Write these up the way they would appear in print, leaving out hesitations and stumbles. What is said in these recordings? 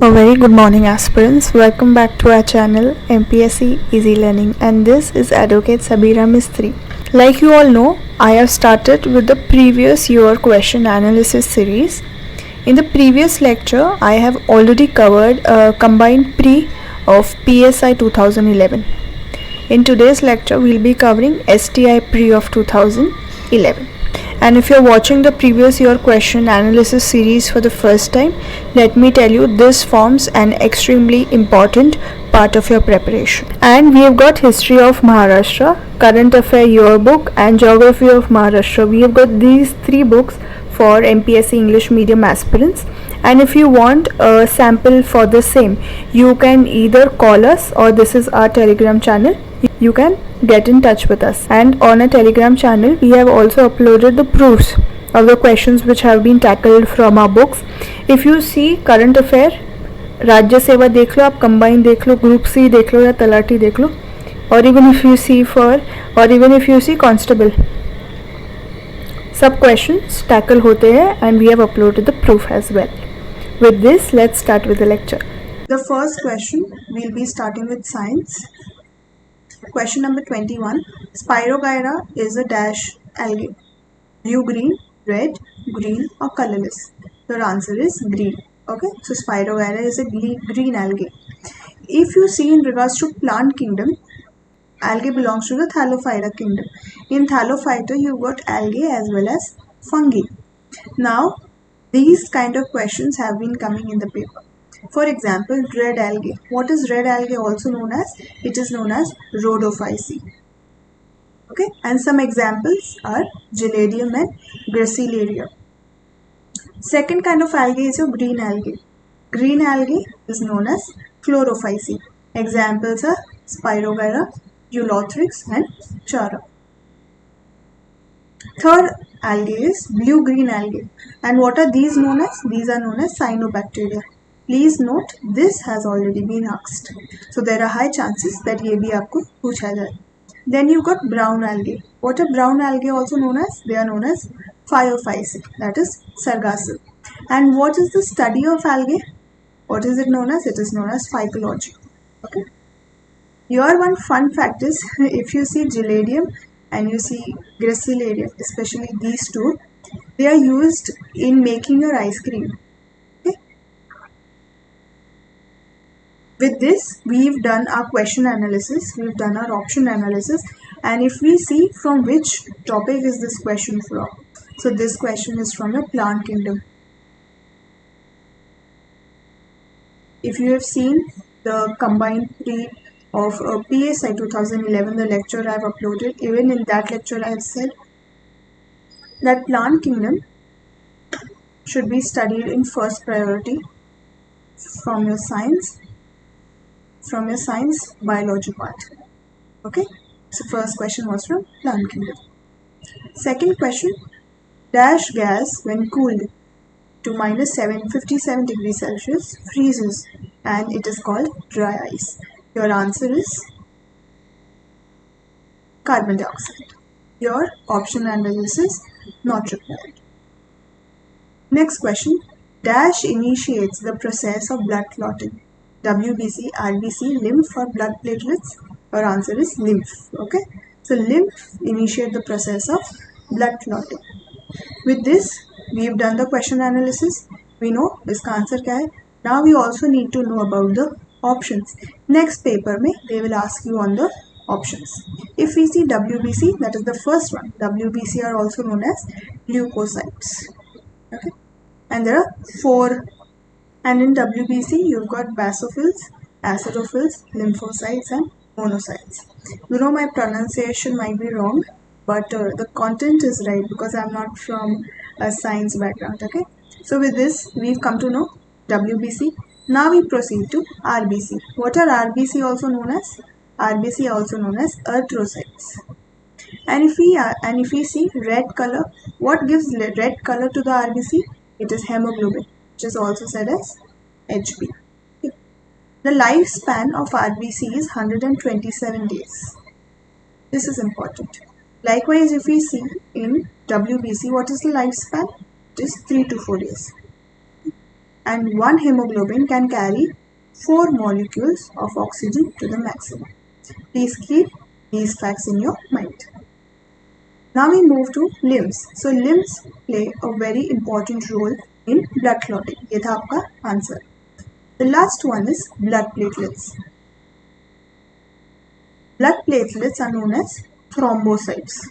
A very good morning, aspirants. Welcome back to our channel MPSC Easy Learning, and this is Advocate Sabira Mistry. Like you all know, I have started with the previous year question analysis series. In the previous lecture, I have already covered a combined pre of PSI 2011. In today's lecture, we'll be covering STI pre of 2011. And if you're watching the previous year question analysis series for the first time, let me tell you, this forms an extremely important part of your preparation. And we have got History of Maharashtra, Current Affair Yearbook and Geography of Maharashtra. We have got these three books for MPSC English medium aspirants. And if you want a sample for the same, you can either call us, or this is our Telegram channel. You can get in touch with us, and on a Telegram channel we have also uploaded the proofs of the questions which have been tackled from our books. If you see current affair, राज्य सेवा देख लो, आप combine देख लो, group C देख लो या तलाटी देख लो, और even if you see constable, सब क्वेश्चंस टैकल होते हैं and we have uploaded the proof as well. With this, let's start with the lecture. The first question, we'll be starting with science. Question number 21. Spirogyra is a dash algae. Blue, green, red, green or colorless? Your answer is green. Okay, so Spirogyra is a green algae. If you see in regards to plant kingdom, algae belongs to the Thallophyta kingdom. In Thallophyta, you've got algae as well as fungi. Now, these kind of questions have been coming in the paper. For example, red algae. What is red algae also known as? It is known as Rhodophyceae. Okay, and some examples are Giladium and Gracilaria. Second kind of algae is your green algae. Green algae is known as Chlorophyceae. Examples are Spirogyra, Eulothrix and Chara. Third algae is blue-green algae. And what are these known as? These are known as cyanobacteria. Please note, this has already been asked. So there are high chances that ये भी आपको पूछा जाए. Then you got brown algae. What are brown algae also known as? They are known as Phaeophyceae, that is Sargassum. And what is the study of algae? What is it known as? It is known as phycology. Okay. Your one fun fact is, if you see Giladium and you see Gracilaria, especially these two, they are used in making your ice cream. With this, we've done our question analysis, we've done our option analysis, and if we see from which topic is this question from. So this question is from the plant kingdom. If you have seen the combined pre of PSI 2011, the lecture I have uploaded, even in that lecture I have said that plant kingdom should be studied in first priority from your science biology part. Okay, so first question was from plant kingdom. Second question, dash gas when cooled to minus 757 degrees Celsius freezes and it is called dry ice. Your answer is carbon dioxide. Your option analysis not required. Next question, dash initiates the process of blood clotting. WBC, RBC, lymph or blood platelets? Your answer is lymph. Okay, so lymph initiate the process of blood clotting. With this, we've done the question analysis. We know iska answer kya hai. Now we also need to know about the options. Next paper mein they will ask you on the options. If we see WBC, that is the first one. WBC are also known as leukocytes. Okay, and there are 4. And in WBC, you've got basophils, acidophils, lymphocytes and monocytes. You know my pronunciation might be wrong, but the content is right because I'm not from a science background. Okay, so with this, we've come to know WBC. Now we proceed to RBC. What are RBC also known as? RBC also known as erythrocytes. And if we see red color, what gives red color to the RBC? It is hemoglobin, which is also said as HB. The lifespan of RBC is 127 days. This is important. Likewise, if we see in WBC, what is the lifespan? It is 3 to 4 days. and one hemoglobin can carry 4 molecules of oxygen to the maximum. Please keep these facts in your mind. Now we move to limbs. So limbs play a very important role in blood clotting. ये था आपका answer. The last one is blood platelets. Blood platelets are known as thrombocytes,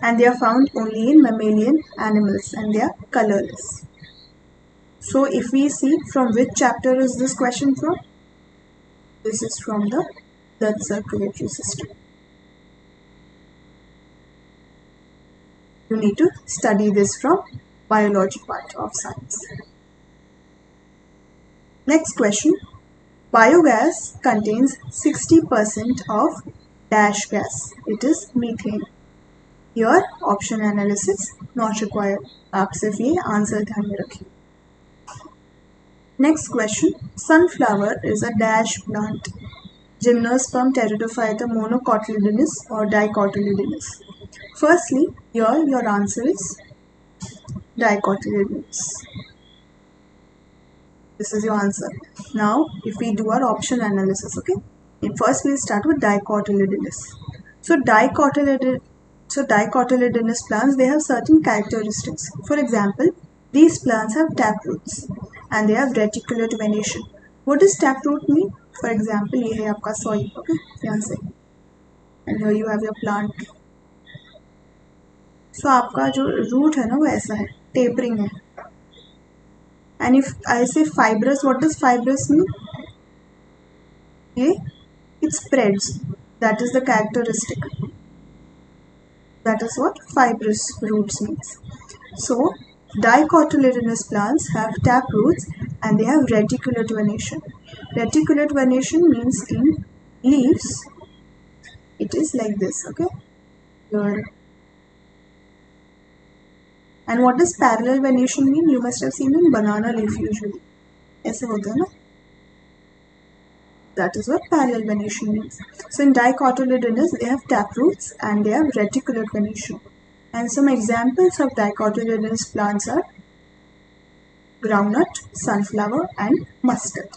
and they are found only in mammalian animals, and they are colorless. So if we see, from which chapter is this question from? This is from the blood circulatory system. You need to study this from biology part of science. Next question. Biogas contains 60% of dash gas. It is methane. Here option analysis not required. आप सिर्फ ये answer ध्यान में रखिए. Next question. Sunflower is a dash plant. Gymnosperm, Pteridophyta, monocotyledonous or dicotyledonous. Firstly, here your answer is dicotyledonous. This is your answer. Now, if we do our option analysis, okay. First, we'll start with dicotyledonous. So dicotyledonous plants, they have certain characteristics. For example, these plants have taproots and they have reticulate venation. What does taproot mean? For example, ये है आपका soil, okay, यहाँ से, and here you have your plant. So आपका जो root है ना वो ऐसा है, tapering है. And if I say fibrous, what does fibrous mean? It spreads. That is the characteristic. That is what fibrous roots means. So dicotyledonous plants have tap roots and they have reticulate venation. Reticulate venation means in leaves it is like this, okay? Here. And what does parallel venation mean? You must have seen in banana leaf usually. ऐसे होता है ना? That is what parallel venation means. So in dicotyledonous, they have taproots and they have reticulate venation. And some examples of dicotyledonous plants are groundnut, sunflower and mustard.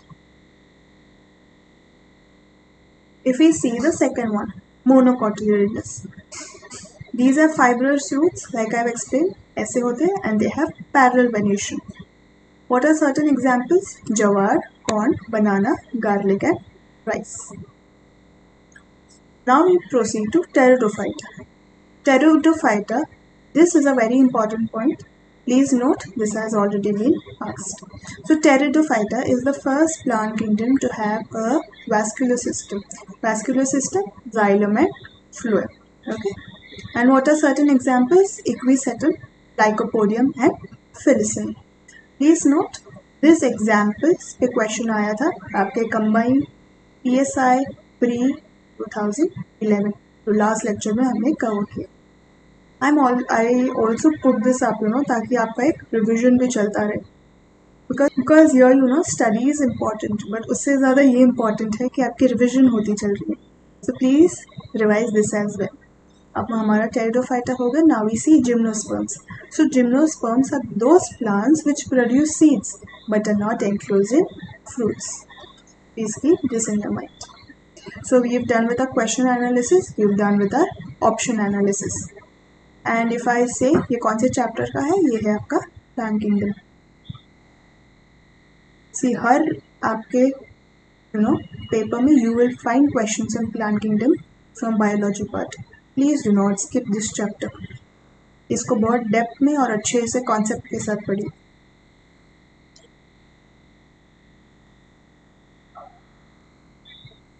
If we see the second one, monocotyledonous. These are fibrous roots, like I have explained, ऐसे होते हैं, and they have parallel venation. What are certain examples? Jawar, corn, banana, garlic and rice. Now we proceed to Pteridophyta. Pteridophyta, this is a very important point. Please note, this has already been asked. So Pteridophyta is the first plant kingdom to have a vascular system. Vascular system, xylem and phloem. Okay. And what are certain examples? Equisetum, Lycopodium and Filicin. Please note, this examples पे question आया था आपके combined PSI pre 2011. तो last lecture में हमने cover किया. I also put this up, ताकि आपका एक revision भी चलता रहे. Because here, study is important, but उससे ज़्यादा ये important है कि आपकी revision होती चल रही है. So please revise this as well. अब हमारा Pteridophyta हो गया. Now we see gymnosperms. So gymnosperms are those plants which produce seeds but are not enclosed in fruits. Please keep this in your mind. So we have done with our question analysis. We have done with our option analysis. And if I say ये कौन से chapter का है? ये है आपका plant kingdom. See, हर आपके paper में you will find questions on plant kingdom from biology part. Please do not skip this chapter. इसको बहुत डेप्थ में और अच्छे से कॉन्सेप्ट के साथ पढ़िए.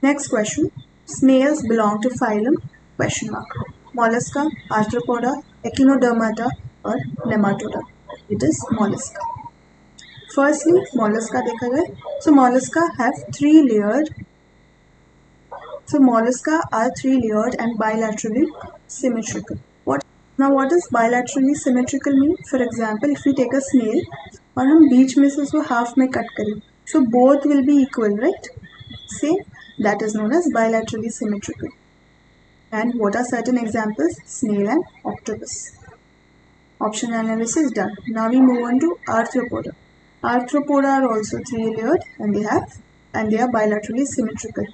Next question. Snails belong to phylum ? Mollusca, Arthropoda, Echinodermata or Nematoda. It is Mollusca. Firstly, Mollusca देखा जाए. So Mollusca have 3 layered. So mollusca are 3 layered and bilaterally symmetrical. What does bilaterally symmetrical mean? For example, if we take a snail और हम बीच में से उसको half में cut करें, so both will be equal, right? Same. That is known as bilaterally symmetrical. And what are certain examples? Snail and octopus. Option analysis done. Now we move on to arthropoda. Arthropoda are also three-layered and they are bilaterally symmetrical.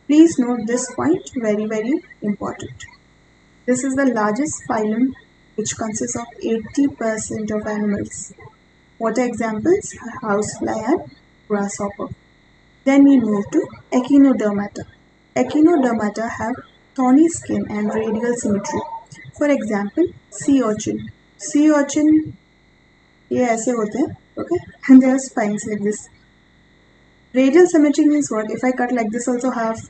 Please note this point, very, very important. This is the largest phylum which consists of 80% of animals. What are examples? Housefly and grasshopper. Then we move to Echinodermata. Echinodermata have thorny skin and radial symmetry. For example, sea urchin. Sea urchin ये ऐसे होते हैं, okay? And they have spines like this. Radial symmetry means what? If I cut like this, also have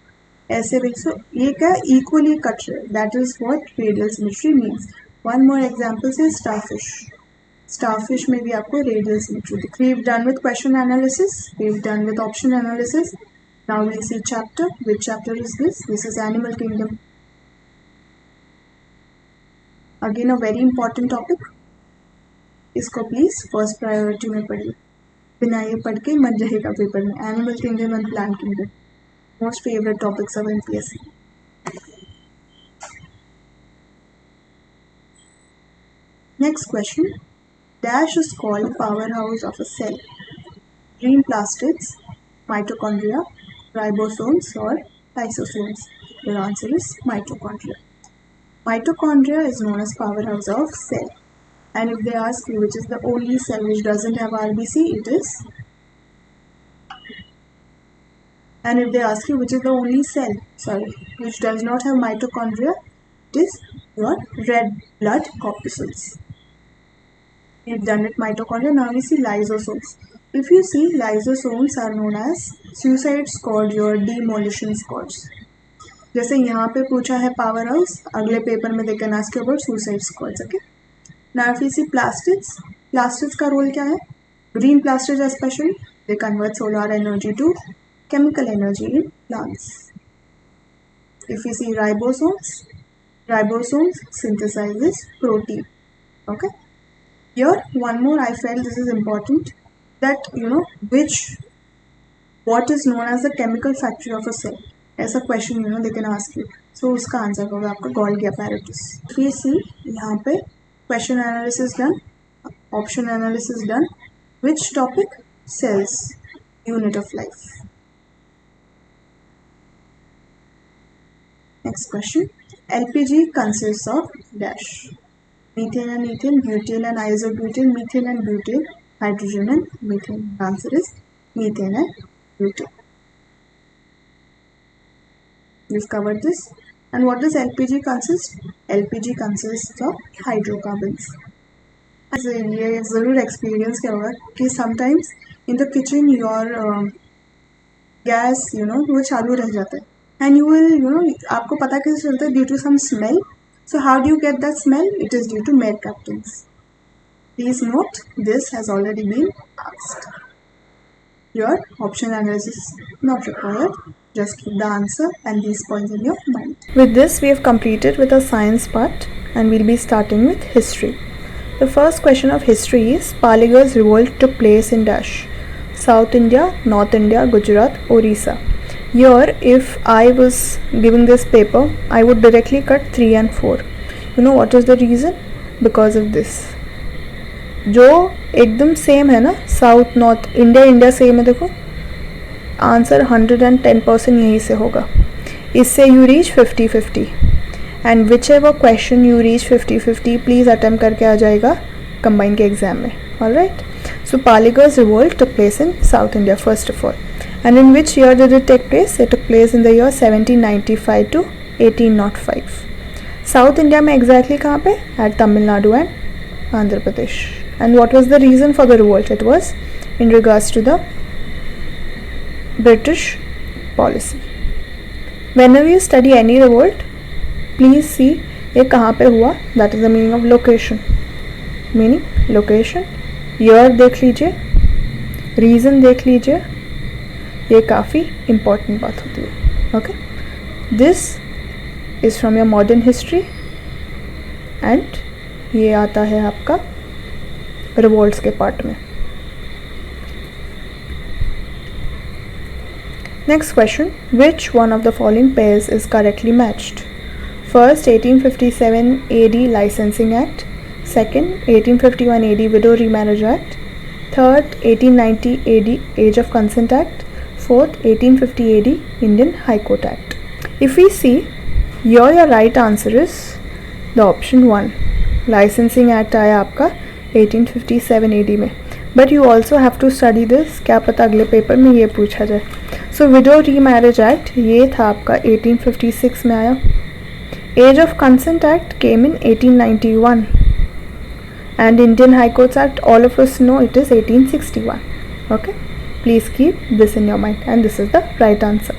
ऐसे भी. So ये क्या equally cut है. That is what radial symmetry means. One more example is starfish. Starfish में भी आपको radial symmetry दिख. We've done with question analysis. We've done with option analysis. Now we'll see chapter. Which chapter is this? This is Animal Kingdom. Again a very important topic. इसको please first priority में पढ़िए, बिना ये पढ़ के मत जाएगा पेपर में. Animal kingdom and plant kingdom, most favourite topics of MPSC. Next question. Dash is called power house of a cell. Green plastids, mitochondria, ribosomes और lysosomes. Your answer is mitochondria. Mitochondria is known as powerhouse of cell. And if they ask you which is the only cell which doesn't have RBC, it is. And if they ask you which is the only cell, which does not have mitochondria, it is your red blood corpuscles. We've done with mitochondria. Now we see lysosomes. If you see, lysosomes are known as suicide squad, your demolition squads. जैसे यहाँ पे पूछा है power house, अगले paper में they can ask about suicide squads. Okay. Now if you see plastids का role क्या है? Green plastids specially they convert solar energy to chemical energy in plants. If you see ribosomes synthesizes protein. Okay. Here one more I felt this is important, that what is known as the chemical factory of a cell. ऐसा question they can ask you. So उसका answer होगा आपका Golgi apparatus. फिर see यहाँ पे question analysis done, option analysis done. Which topic? Cells, unit of life. Next question. LPG consist of dash. Methane and ethane, butane and isobutane, methane and butane, hydrogen and methane. Answer is methane and butane. We've covered this. And what does LPG consist? LPG consists of hydrocarbons. ये ज़रूर experience क्या होगा कि sometimes in the kitchen your gas वो चालू रह जाता है, एंड यू विल आपको पता कैसे चलता है? Due to some smell. So how do you get that smell? It is due to mercaptans. Please note this has already been asked. Your option analysis not required. Just keep the answer and these points in your mind. With this, we have completed with our science part, and we'll be starting with history. The first question of history is Paligar's revolt took place in dash. South India, North India, Gujarat, Orissa. Here, if I was giving this paper, I would directly cut 3 and 4. You know what is the reason? Because of this. जो एकदम same है ना, south north, India same है. देखो answer 110% यहीं से होगा. इससे you reach 50-50, and whichever question you reach 50-50 please attempt करके आ जाएगा कंबाइन के एग्जाम में. Alright. So Poligars revolt took place in South India first of all. And in which year did it take place? It took place in the year 1795 to 1805. South India में exactly कहाँ पे? At Tamil Nadu and Andhra Pradesh. And what was the reason for the revolt? It was in regards to the British policy. Whenever you study any revolt, please see ये कहाँ पे हुआ. That is the meaning of location. Meaning location. Year देख लीजिए, reason देख लीजिए. ये काफ़ी important बात होती है. Okay. This is from your modern history, and ये आता है आपका रिवोल्ट्स के पार्ट में. Next question. Which one of the following pairs is correctly matched? First 1857 AD licensing act. Second 1851 AD window remarriage act. Third, 1890 AD, Age of Consent Act. Fourth, 1850 AD, Indian High Court Act. If we see, your right answer is the option 1. Licensing Act आया आपका 1857 AD में. But you also have to study this, क्या पता अगले paper में ये पूछा जाए. So Widow Remarriage Act ये था आपका 1856 में आया. Age of Consent Act came in 1891. And Indian High Court Act, all of us know it is 1861. Okay, please keep this in your mind, and this is the right answer.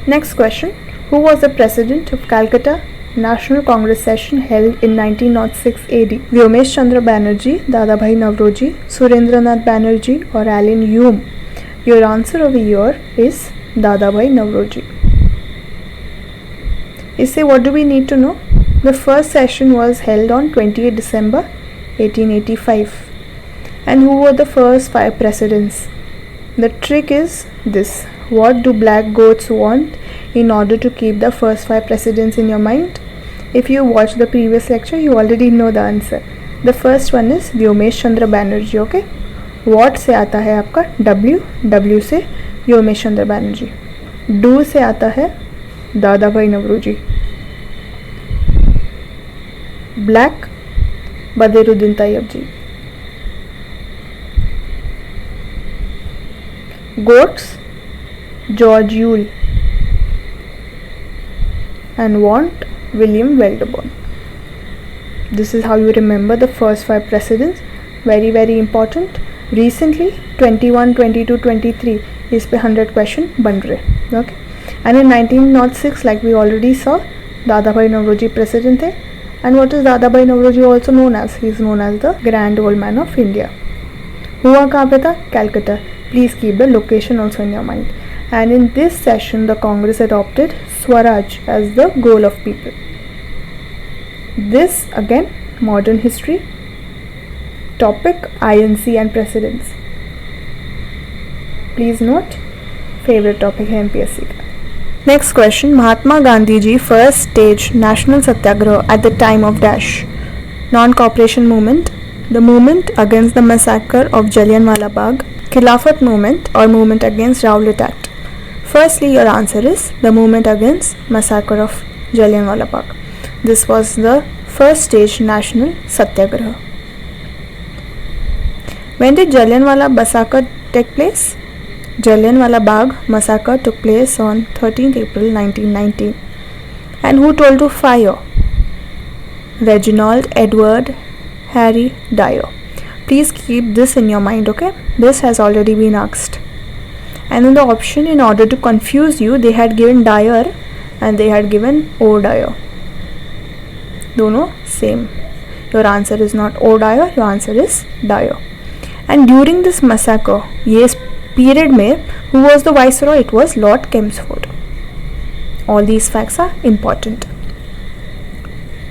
Next question, who was the president of Calcutta National Congress session held in 1906 AD? Vyomesh Chandra Banerjee, Dadabhai Navroji, Surendranath Banerjee, or Allen Hume? Your answer over here is Dadabhai Navroji. Isse what do we need to know? The first session was held on 28 December 1885. And who were the first 5 presidents? The trick is this. What do black goats want in order to keep the first 5 presidents in your mind? If you watched the previous lecture, you already know the answer. The first one is Vyomesh Chandra Banerjee. Okay. What से आता है आपका W. W से व्योमेश चंद्र Banerjee. Do से आता है Dadabhai Naoroji. Black Badruddin Tyabji. गोट्स George Yule. And want William Welderborn. This is how you remember the first 5 presidents. Very very important. Recently 21, 22, 23 इस पे 100 क्वेश्चन बन रहे. Okay. And in 1906, like we already saw, Dadabhai Naoroji president थे. And what is Dadabhai Navroji also known as? He is known as the Grand Old Man of India. हुआ कहाँ पे था? Calcutta. Please keep the location also in your mind. And in this session, the Congress adopted Swaraj as the goal of people. This again, modern history. Topic INC and presidents. Please note, favorite topic है MPSC का. Next question, Mahatma Gandhi ji first staged national satyagraha at the time of dash. Non-cooperation movement, the movement against the massacre of Jallianwala Bagh, Khilafat movement or movement against Rowlatt Act. Firstly, your answer is the movement against massacre of Jallianwala Bagh. This was the first staged national satyagraha. When did Jallianwala massacre take place? Jallianwala Bagh massacre took place on 13th April 1919. And who told to fire? Reginald Edward Harry Dyer. Please keep this in your mind, okay? This has already been asked. And in the option, in order to confuse you, they had given Dyer and they had given O Dyer. Dono same. Your answer is not O Dyer, your answer is Dyer. And during this massacre, yes, period में who was the viceroy? It was Lord Chelmsford. All these facts are important.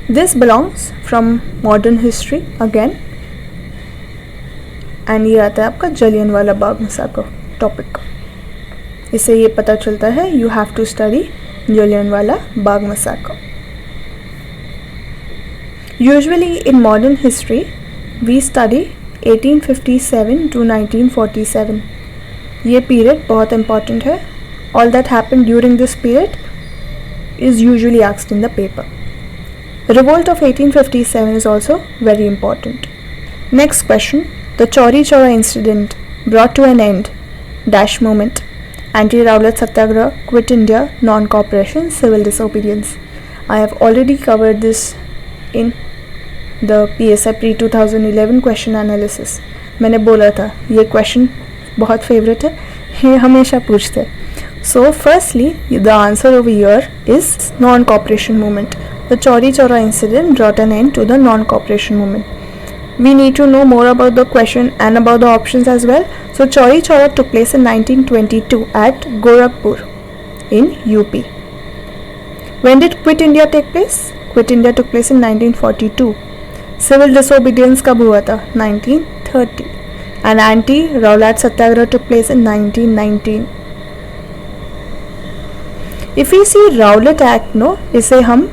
This belongs from modern history again. And ये आता है आपका जलियनवाला बाग massacre topic. इससे ये पता चलता है you have to study Jallianwala Bagh massacre. Usually in modern history we study 1857 to 1947. ये पीरियड बहुत important है. All that happened during this period is usually asked in the paper. Revolt of 1857 is also very important. Next question, the Chauri Chaura incident brought to an end dash movement, anti-Rowlatt Satyagraha, quit India, non-cooperation, civil disobedience. I have already covered this in the PSI pre-2011 question analysis. मैंने बोला था ये question बहुत favourite है, ये हमेशा पूछते हैं. So firstly, the answer over here is non-cooperation movement. The Chauri Chaura incident brought an end to the non-cooperation movement. We need to know more about the question and about the options as well. So Chauri Chaura took place in 1922 at Gorakhpur in UP. When did Quit India take place? Quit India took place in 1942. Civil disobedience कब हुआ था? 1930. And anti-Rowlatt Satyagraha took place in 1919. If we see Rowlatt Act, no, इसे हम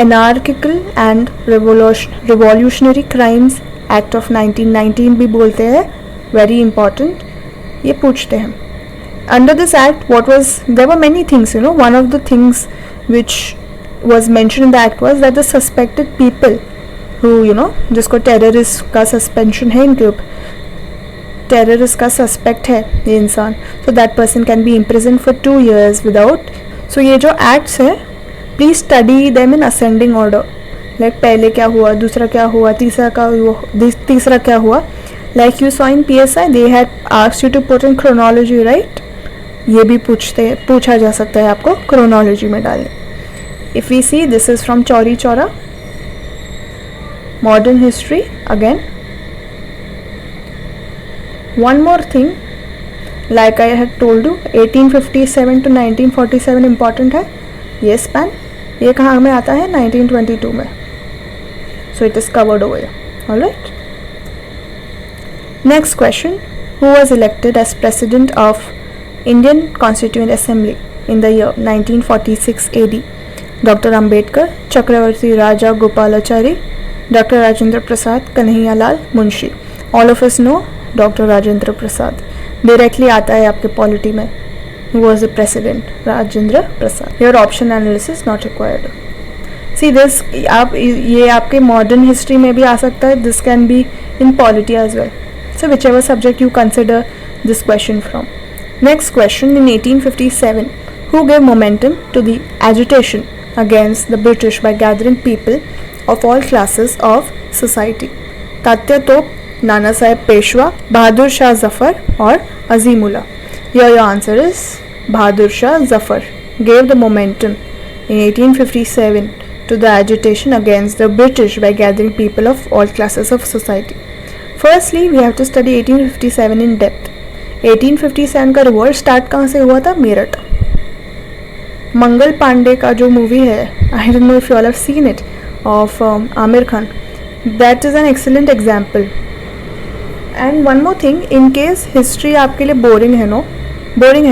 anarchical and revolutionary crimes act of 1919 भी बोलते हैं, very important, ये पूछते हैं. Under this act, there were many things, one of the things which was mentioned in the act was that the suspected people who, जिसको terrorist का suspension है इनके ऊपर, terrorist का suspect है ये इंसान, so that person can be imprisoned for 2 years without. So ये जो acts है, please study them in ascending order. Like पहले क्या हुआ, दूसरा क्या हुआ, तीसरा क्या हुआ. Like you saw in PSI, they had asked you to put in chronology, right? ये भी पूछा जा सकता है आपको क्रोनोलॉजी में डालने. If we see, this is from Chauri Chaura, modern history again. One more thing, like I had told you, 1857 to 1947 important है ये स्पैन. ये कहाँ में आता है? 1922 में. So it is covered over. Alright, next question. Who was elected as president of Indian Constituent Assembly in the year 1946 AD? Dr. Ambedkar, Chakravarti Raja Gopalachari, Dr. Rajendra Prasad, Kanhaiya Lal Munshi. All of us know Dr. Rajendra Prasad. Directly आता है आपके polity में. Who was the president? Rajendra Prasad. Your option analysis not required. See this, ये आपके modern history में भी आ सकता है. This can be in polity as well. So whichever subject you consider this question from. Next question. In 1857, who gave momentum to the agitation against the British by gathering people of all classes of society? Tatya Top, Nana Sahib Peshwa, Bahadur Shah Zafar, or Azimullah? Here your answer is Bahadur Shah Zafar gave the momentum in 1857 to the agitation against the British by gathering people of all classes of society. Firstly, we have to study 1857 in depth. 1857 का revolt start कहाँ से हुआ था? मेरठ. मंगल पांडे का जो movie है, I don't know if you all have seen it, of Aamir Khan, that is an excellent example. And one more thing, in case history आपके लिए बोरिंग है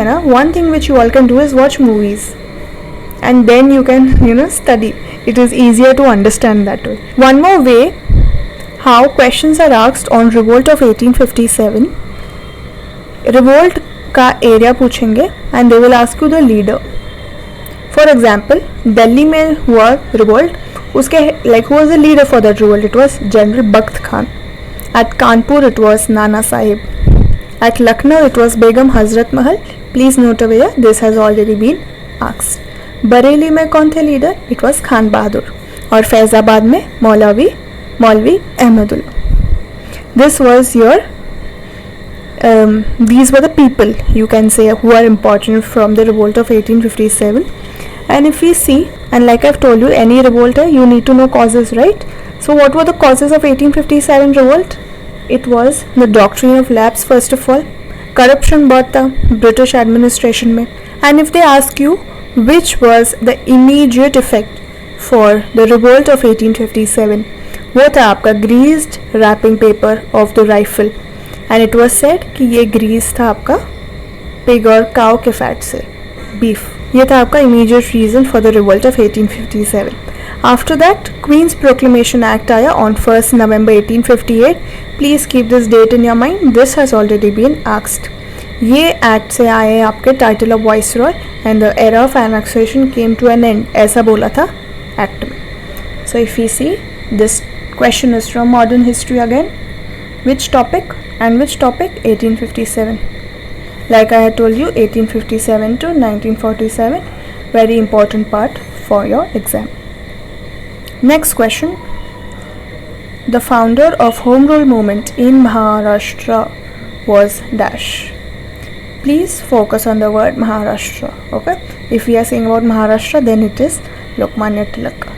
ना, one thing which you all can do is watch movies and then you can study. It is easier to understand that way. One more way how questions are asked on revolt of 1857. Revolt का area पूछेंगे and they will ask you the leader. For example, Delhi में हुआ revolt, उसके like who was the leader for that revolt? It was general Bakht Khan. At Kanpur it was Nana Sahib. At Lucknow it was Begum Hazrat Mahal. Please note away, this has already been asked. Bareilly में कौन थे leader? It was Khan Bahadur. और फैजाबाद में Maulvi Ahmadullah. This was your these were the people, you can say, who are important from the revolt of 1857. And if we see, and like I've told you, any revolt you need to know causes, right? So what were the causes of 1857 revolt? It was the doctrine of lapse, first of all. Corruption बहुत था British administration में. And if they ask you which was the immediate effect for the revolt of 1857, वो था आपका greased wrapping paper of the rifle. And it was said कि ये Greece था आपका पिग और काउ के फैट से, बीफ. ये था आपका immediate reason for the revolt of 1857. After that queen's proclamation act आया on 1 November 1858. Please keep this date in your mind, this has already been asked. ये एक्ट से आए आपके title of viceroy and the era of annexation came to an end, ऐसा बोला था act में. So if you see, this question is from modern history again. Which topic and which topic? 1857. Like I had told you, 1857 to 1947, very important part for your exam. Next question. The founder of Home Rule movement in Maharashtra was dash. Please focus on the word Maharashtra. Okay. If we are saying about Maharashtra, then it is Lokmanya Tilak.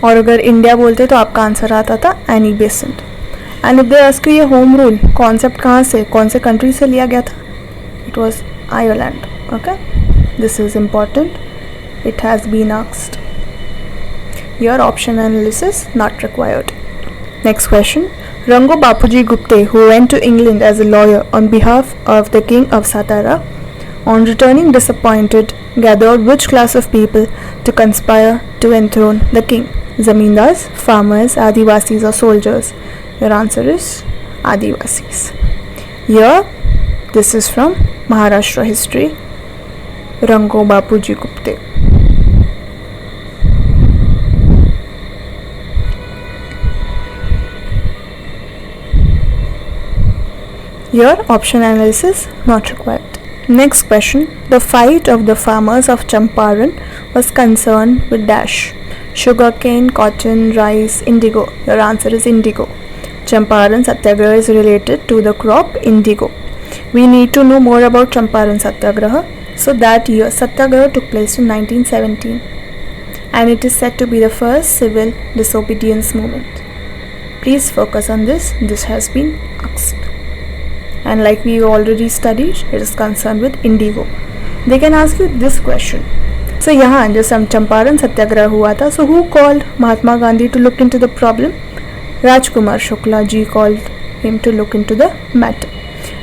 और अगर India बोलते तो आपका answer आता था Annie Besant. And if they ask you ये home rule concept कहाँ से, कौन से कंट्री से लिया गया था? It was Ireland. Okay, this is important, it has been asked. Your option analysis not required. Next question. Rango Bapuji Gupte, who went to England as a lawyer on behalf of the King of Satara, on returning disappointed gathered which class of people to conspire to enthrone the king? Zamindars, farmers, Adivasis or soldiers? Your answer is Adivasis. Here, this is from Maharashtra history, Rango Bapuji Gupte. Here, option analysis not required. Next question. The fight of the farmers of Champaran was concerned with dash: sugarcane, cotton, rice, indigo. Your answer is indigo. Champaran Satyagraha is related to the crop indigo. We need to know more about Champaran Satyagraha. So that year Satyagraha took place in 1917 and it is said to be the first civil disobedience movement. Please focus on this. This has been asked. And like we already studied, it is concerned with indigo. They can ask you this question. So यहाँ जो चंपारण सत्याग्रह हुआ था, so who called Mahatma Gandhi to look into the problem? Rajkumar Shukla ji called him to look into the matter.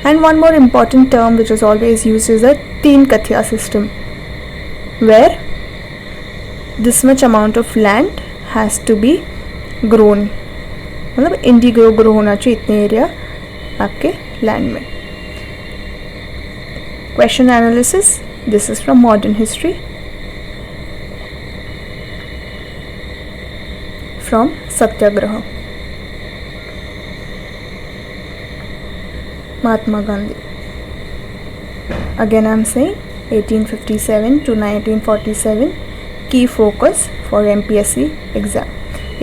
And one more important term which is always used is the Teen Kathiya system, where this much amount of land has to be grown. मतलब Indigo grow होना चाहिए इतने area आपके land में. Question analysis. This is from modern history from Satyagraha. Mahatma Gandhi. Again I am saying 1857 to 1947 key focus for MPSC exam.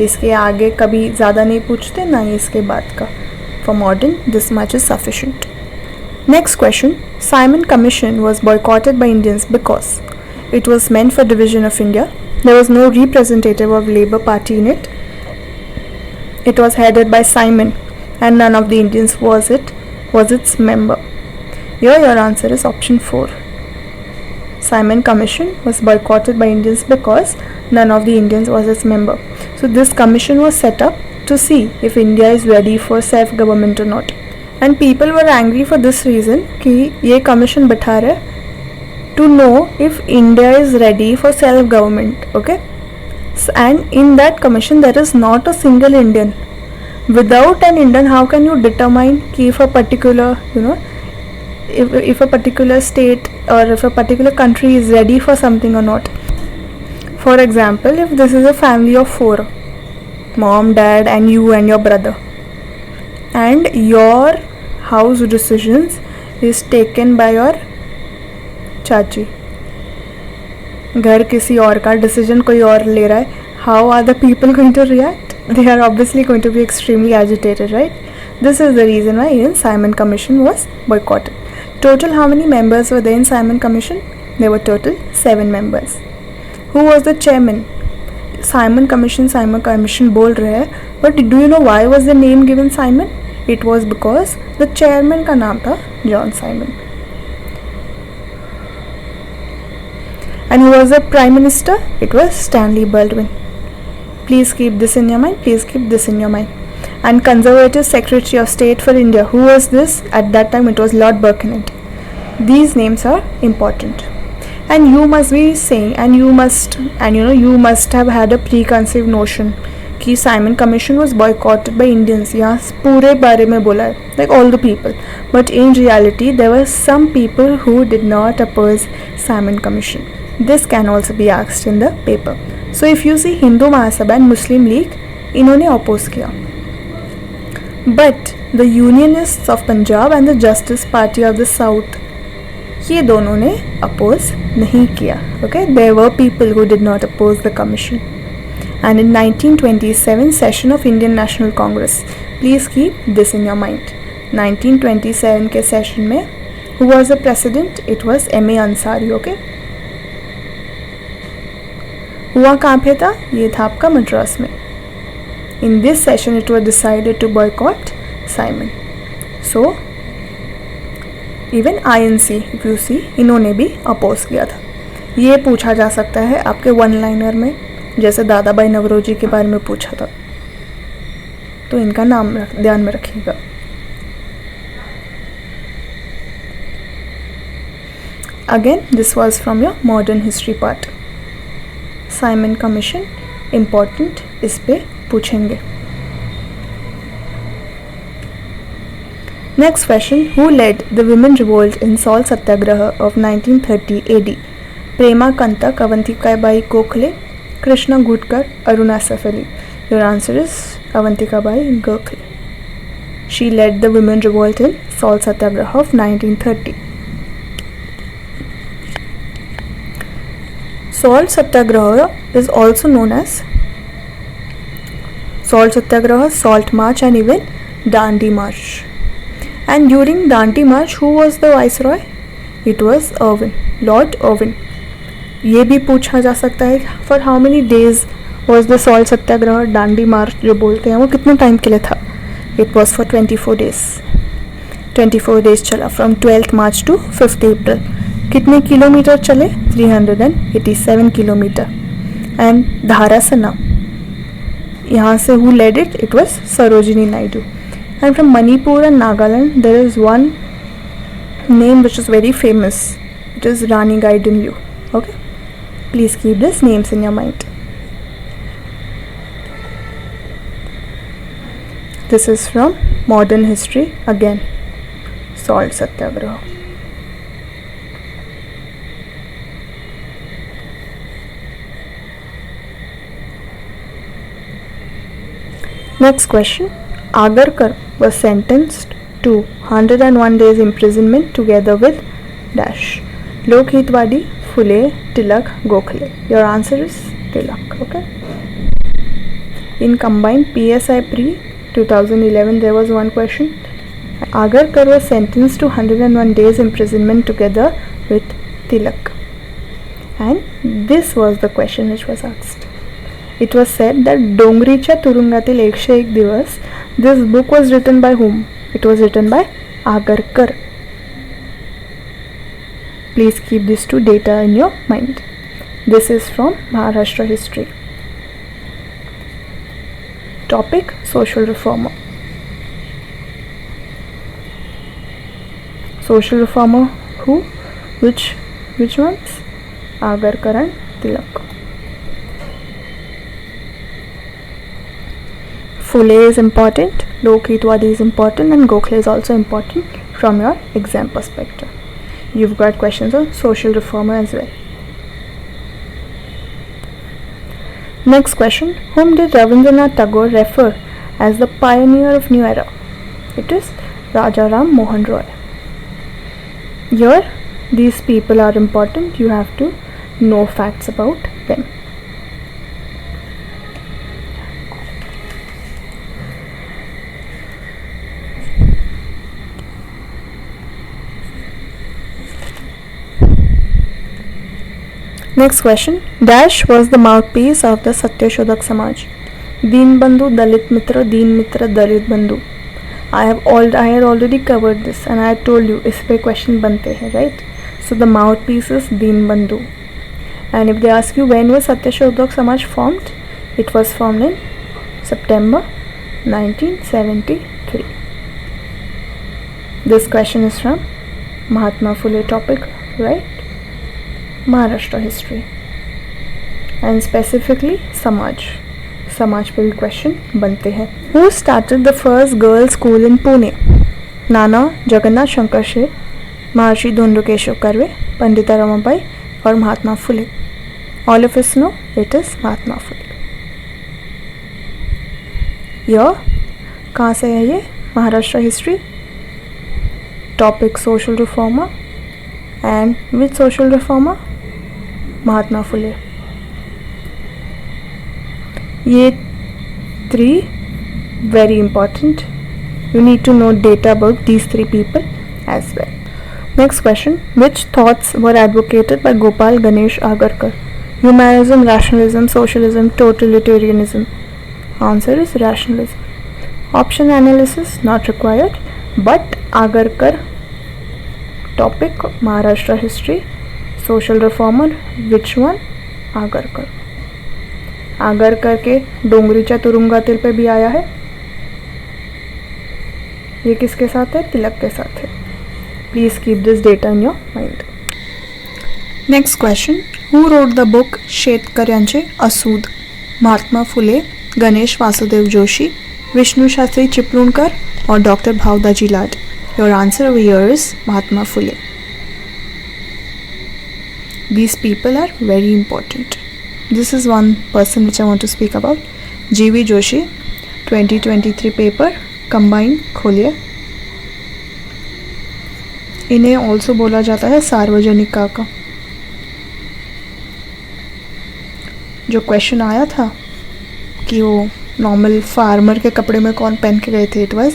इसके आगे कभी ज़्यादा नहीं पूछते, ना ही इसके बाद का. For modern, this much is sufficient. Next question. Simon Commission was boycotted by Indians because it was meant for division of India. There was no representative of Labour Party in it. It was headed by Simon and none of the Indians was its member. Here your answer is option 4. Simon Commission was boycotted by Indians because none of the Indians was its member. So this commission was set up to see if India is ready for self-government or not. And people were angry for this reason कि ये commission बैठा रहा है to know if India is ready for self-government. Okay? And in that commission there is not a single Indian. Without an Indian, how can you determine कि if a particular, if a particular state or if a particular country is ready for something or not? For example, if this is a family of 4, mom, dad and you and your brother, and your house decisions is taken by your चाची, घर किसी और का decision कोई और ले रहा है, how are the people going to react? They are obviously going to be extremely agitated, right? This is the reason why even Simon Commission was boycotted. Total how many members were there in Simon Commission? There were total 7 members. Who was the chairman? Simon Commission बोल रहे हैं, but do you know why was the name given Simon? It was because the chairman का नाम था John Simon. And who was the prime minister? It was Stanley Baldwin. Please keep this in your mind. Please keep this in your mind. And Conservative Secretary of State for India. Who was this? At that time it was Lord Birkenhead. These names are important. And you must be saying, and you must have had a preconceived notion कि Simon Commission was boycotted by Indians. यहाँ पूरे बारे में बोला है, like all the people. But in reality, there were some people who did not oppose Simon Commission. This can also be asked in the paper. So if you see Hindu Mahasabha and Muslim League, इन्होंने oppose किया. But the Unionists of Punjab and the Justice Party of the South, ये दोनों ने oppose नहीं किया. Okay, there were people who did not oppose the commission. And in 1927 session of Indian National Congress, please keep this in your mind. 1927 के session में who was the president? It was M.A. Ansari. Okay, हुआ कहाँ पे था? ये था आपका मद्रास में. In this session it was decided to boycott Simon. So even INC, if you see, इन्होंने भी अपोज किया था. ये पूछा जा सकता है आपके वन लाइनर में, जैसे दादा भाई नवरोजी के बारे में पूछा था, तो इनका नाम ध्यान में रखिएगा. Again, this was from your modern history part. Simon commission important, इस पे पूछेंगे. Next question, who led the women revolt in Salt Satyagraha of 1930 AD? Prema Kantak, Avantikabai Gokhale, Krishna Gutkar, Aruna Safali. Your answer is Avantikabai Gokhale. She led the women revolt in Salt Satyagraha of 1930. Salt Satyagraha is also known as Salt Satyagraha, Salt March, and even Dandi March. And during Dandi March, who was the viceroy? It was Irwin, Lord Irwin. ये भी पूछा जा सकता है, for how many days was the Salt Satyagraha, Dandi March जो बोलते हैं वो कितने टाइम के लिए था? It was for 24 days. 24 days चला, from 12th March to 5th April. कितने किलोमीटर चले? 387 किलोमीटर. And Dharasana, यहाँ से who led it? It was Sarojini Naidu. And from Manipur and Nagaland, there is one name which is very famous. It is Rani Gaidinliu. Okay, please keep these names in your mind. This is from modern history again. Salt Satyagraha. Next question. Agarkar was sentenced to 101 days imprisonment together with dash. Lokhitwadi, Phule, Tilak, Gokhale. Your answer is Tilak. Okay. In combined PSI pre 2011, there was one question. Agarkar was sentenced to 101 days imprisonment together with Tilak. And this was the question which was asked. It was said that Dongricha Turungatil 101 Divas, this book was written by whom? It was written by Agarkar. Please keep these two data in your mind. This is from Maharashtra history. Topic, social reformer. Social reformer who? Which ones? Agarkar and Tilak. Phule is important, Lokhitwadi is important, and Gokhale is also important from your exam perspective. You've got questions on social reformer as well. Next question, whom did Rabindranath Tagore refer as the pioneer of new era? It is Raja Ram Mohan Roy. Here, these people are important. You have to know facts about them. Next question, dash was the mouthpiece of the Satyashodak Samaj. Deen Bandhu, Dalit Mitra, Deen Mitra, Dalit Bandhu. I had already covered this and I had told you इस पे question बनते हैं, right? So the mouthpiece is Deen Bandhu. And if they ask you when was Satyashodak Samaj formed, it was formed in September 1973. This question is from Mahatma Phule topic, right? Maharashtra history and specifically समाज पे भी question बनते हैं. Who started the first girls school in Pune? नाना जगन्नाथ शंकर शेर, महर्षि Dhondo Keshav curve, Pandita Ramabai और Mahatma Phule. All of us know it is Mahatma Phule. यह कहाँ से है? ये Maharashtra history. Topic social reformer and which social reformer? Mahatma Phule. ये 3 very important. You need to know data about these 3 people as well. Next question, which thoughts were advocated by Gopal Ganesh Agarkar? Humanism, rationalism, socialism, totalitarianism. Answer is rationalism. Option analysis not required, but Agarkar topic Maharashtra history, social reformer, which one? Agarkar. Agarkar के डोंगरीचा तुरुंगातिल पे भी आया है. ये किसके साथ है? तिलक के साथ है. Please keep this data in your mind. Next question. Who wrote the book शेतकऱ्यांचे असूद? Mahatma Phule, Ganesh Vasudev Joshi, Vishnu Shastri Chiplunkar or Dr. Bhavdaji Lad? Your answer over here is Mahatma Phule. These people are very important. This is one person which I want to speak about. G.V. Joshi, 2023 paper, combined खोलिए. इन्हें also बोला जाता है सार्वजनिक काका. जो question आया था कि वो नॉर्मल फार्मर के कपड़े में कौन पहन के गए थे, it was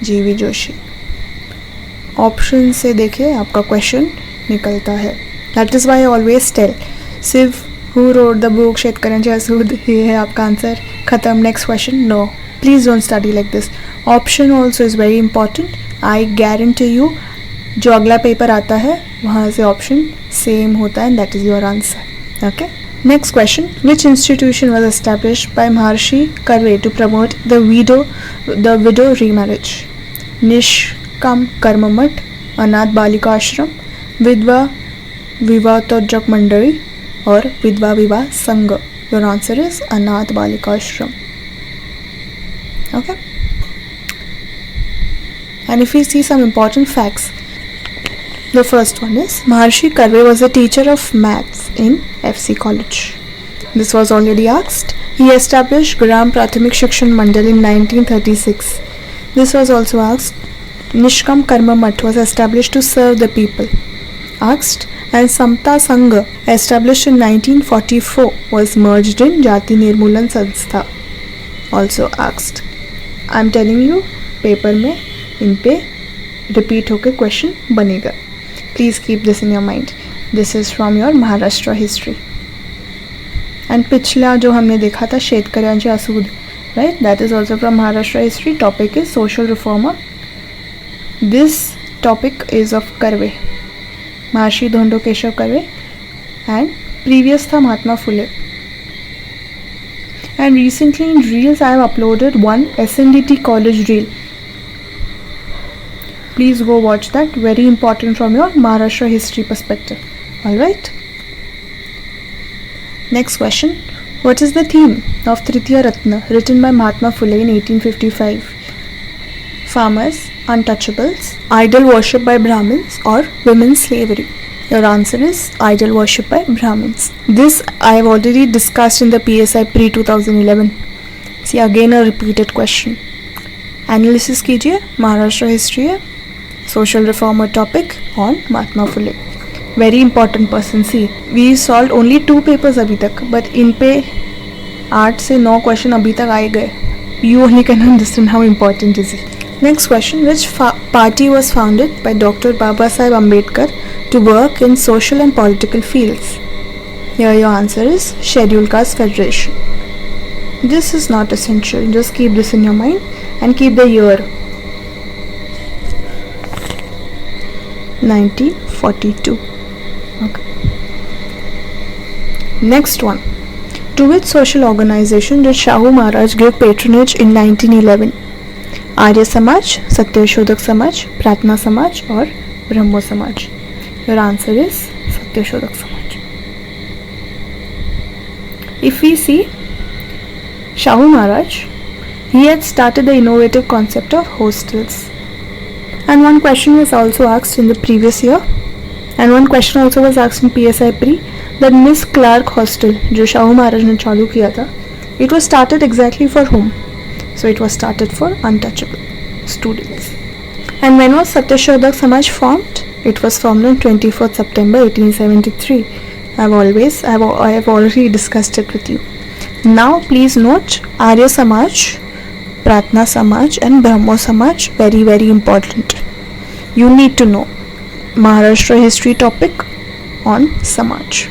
G.V. Joshi. Option से देखिए आपका क्वेश्चन निकलता है. That is why I always tell सिर्फ हु रोड द बुक शेतकऱ्यांचे असूद ये है आपका आंसर, खत्म. Next question. No, please don't study like this. Option also is very important. I guarantee you जो अगला पेपर आता है वहाँ से ऑप्शन सेम होता है and that is your answer. Okay. Next question. Which institution was established by Maharshi Karve to promote the widow remarriage? Nishkam Karma मठ, अनाथ बालिका आश्रम, विधवा विवाहोत्तेजक मंडली और विधवा विवाह संघ. योर आंसर इज अनाथ बालिका आश्रम. Okay. And if we see some important facts, the first one is Maharshi Karve was a teacher of maths in FC College. This was already asked. He established Gram Prathamik Shikshan Mandal in 1936. This was also asked. Nishkam Karma Math was established to serve the people. Asked. And Samta Sangha, established in 1944, was merged in Jati Nirmulan Sanstha. Also asked. I am telling you, paper में इन पे repeat होकर question बनेगा. Please keep this in your mind. This is from your Maharashtra history. And पिछला जो हमने देखा था शेतकऱ्यांचे असूद, right, that is also from Maharashtra history. Topic is social reformer. This topic is of Karve, Maharshi Dhondo Keshav Karve, and previous था महात्मा फुले. And recently in Reels I have uploaded one SNDT college reel. Please go watch that. Very important from your Maharashtra history perspective. Alright. Next question. What is the theme of Tritiya Ratna written by Mahatma Phule in 1855? Farmers, untouchables, idol worship by Brahmins or women's slavery? Your answer is idol worship by Brahmins. This I have already discussed in the PSI pre-2011. See again a repeated question. Analysis कीजिए. Maharashtra history है, social reformer topic on Mahatma Phule. Very important person. See, we solved only 2 papers अभी तक, but इन पे 8 से 9 question अभी तक आए गए. You only can understand how important is it. Next question. Which party was founded by Dr. Babasaheb Ambedkar to work in social and political fields? Here your answer is Scheduled Caste Federation. This is not essential. Just keep this in your mind and keep the year. 1942. Okay. Next one. To which social organization did Shahu Maharaj give patronage in 1911? Arya Samaj, Satyashodhak Samaj, प्रार्थना समाज और ब्रह्मो समाज? Your answer is Satyashodhak Samaj. If we see Shahu Maharaj, he had started the innovative concept of hostels. And one question was also asked in the previous year, and one question also was asked in PSI pre, that Miss Clark Hostel जो शाहू महाराज ने चालू किया था, it was started exactly for whom? So it was started for untouchable students. And when was Satyashodak Samaj formed? It was formed on 24th September 1873. I have already discussed it with you. Now please note Arya Samaj, Pratna Samaj and Brahmo Samaj, very very important. You need to know Maharashtra history topic on Samaj.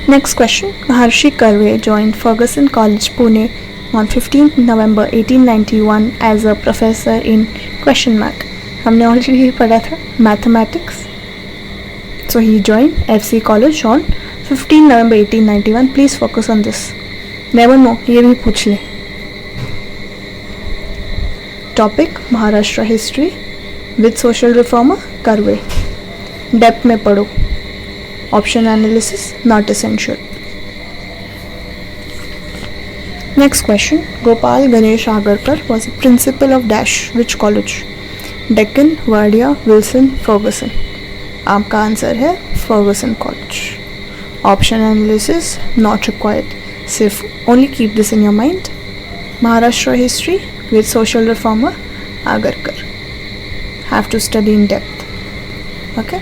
Next question. Maharshi Karve joined Fergusson College, Pune on 15th November 1891 as a professor in question mark. हमने already पढ़ा था mathematics. So he joined FC College on 15 November 1891. Please focus on this. Never know, ये भी पूछ ले. Topic Maharashtra history with social reformer Karve. Depth में पढ़ो. Option analysis not essential. Next question. Gopal Ganesh Agarkar was a principal of dash which college? Deccan, Wardia, Wilson, Ferguson. आपका answer है Ferguson College. Option analysis not required. सिर्फ only keep this in your mind. Maharashtra history with social reformer Agarkar. Have to study in depth. Okay.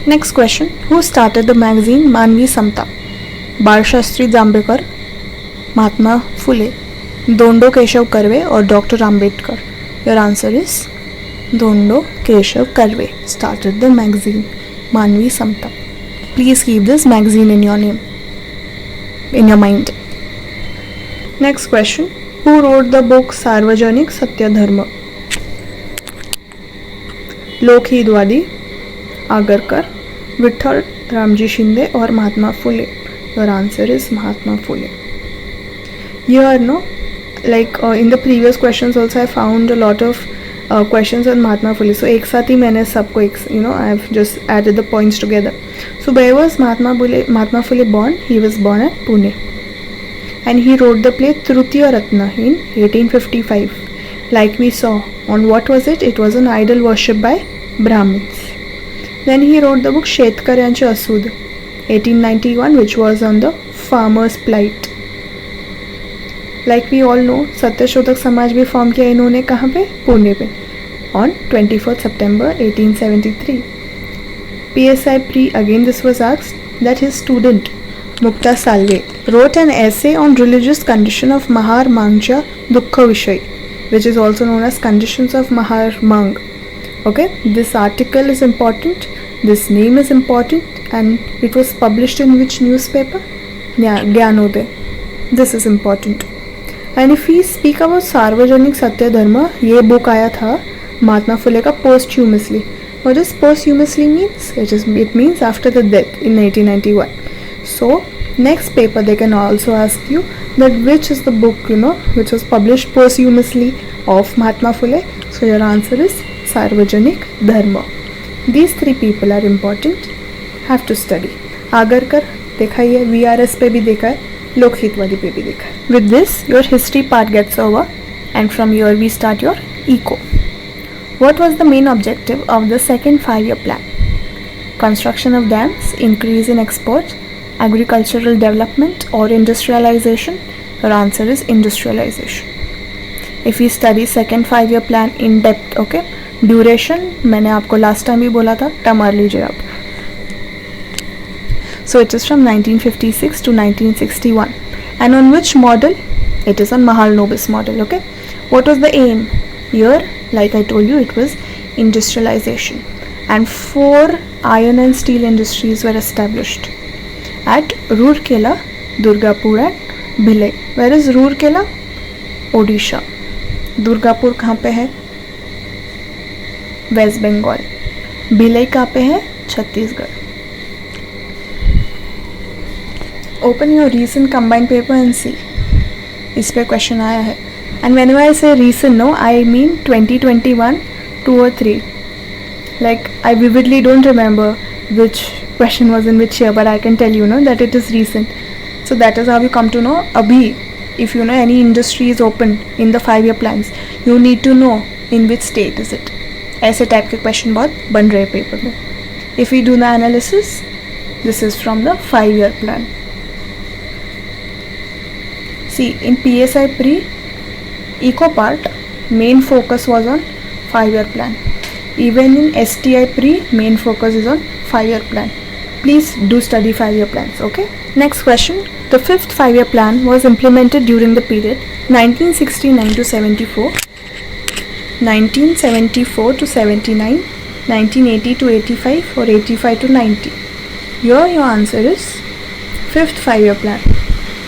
Next question. Who started the magazine Manvi Samta? Balshastri Jambhekar, Mahatma Phule, Dhondo Keshav Karve और doctor Ambedkar. Your answer is Dhondo Keshav Karve started the magazine Manvi Samta. Please keep this magazine in your name, in your mind. Next question. Who wrote the book Sarvajanik Satya Dharma? लोकहितवादी आगरकर, विठल रामजी शिंदे और Mahatma Phule. Your answer is Mahatma Phule. Here, no, like in the previous questions also I found a lot of questions on Mahatma Phule. So एक साथ ही मैंने सबको I have just added the points together. So where was Mahatma Phule born? He was born at Pune, and he wrote the play Trutiya Ratna in 1855. Like we saw, on what was it? It was an idol worship by Brahmins. Then he wrote the book Shetkaryanche Asud 1891, which was on the farmers' plight. Like we all know, Satyashodhak Samaj भी form किया इन्होंने कहाँ पे? पुणे पे, on 24th September 1873. PSI pre, again this was asked, that his student Mukta Salve wrote an essay on religious condition of Mahar Mangcha Dukha Vishay, which is also known as conditions of Mahar Mang. Okay, this article is important, this name is important, and it was published in which newspaper? Gyanodaya. This is important. And if we speak about Sarvajanik Satya Dharma, ये book आया था महात्मा फुले का posthumously. What does posthumously means? It means after the death in 1991. So next paper they can also ask you that which is the book which was published posthumously of Mahatma Phule. So your answer is Sarvajanik Dharma. These three people are important. Have to study. Agarkar देखा ही है, VRS पे भी देखा है, लोकहितवादी पे भी देखा है. With this, your history part gets over, and from here we start your eco. What was the main objective of the second 5-year plan? Construction of dams, increase in exports, agricultural development, or industrialization? Your answer is industrialization. If we study second 5-year plan in depth, okay, duration मैंने आपको last time भी बोला था, term लीजिए आप. So it is from 1956 to 1961. And on which model? It is on Mahalanobis model. Okay. What was the aim? Here, like I told you, it was industrialization. And 4 iron and steel industries were established at Rourkela, Durgapur and Bhilai. Where is Rourkela? Odisha. Durgapur कहाँ पे है? West Bengal. Bhilai कहाँ पे है? Chhattisgarh. Open your recent combined paper and see. इस पे question आया है. And whenever I say recent, no, I mean 2021, 2 or 3. Like I vividly don't remember which question was in which year, but I can tell you that it is recent. So that is how you come to know. Abhi, if any industry is open in the 5-year plans, you need to know in which state is it. ऐसे type के question बहुत बन रहे paper में. If we do the analysis, this is from the 5-year plan. See, in PSI pre eco part, main focus was on 5-year plan. Even in STI pre, main focus is on 5-year plan. Please do study 5-year plans. Okay. Next question. The 5th 5-year plan was implemented during the period 1969 to 74, 1974 to 79, 1980 to 85, or 85 to 90. Here your answer is 5th 5-year plan.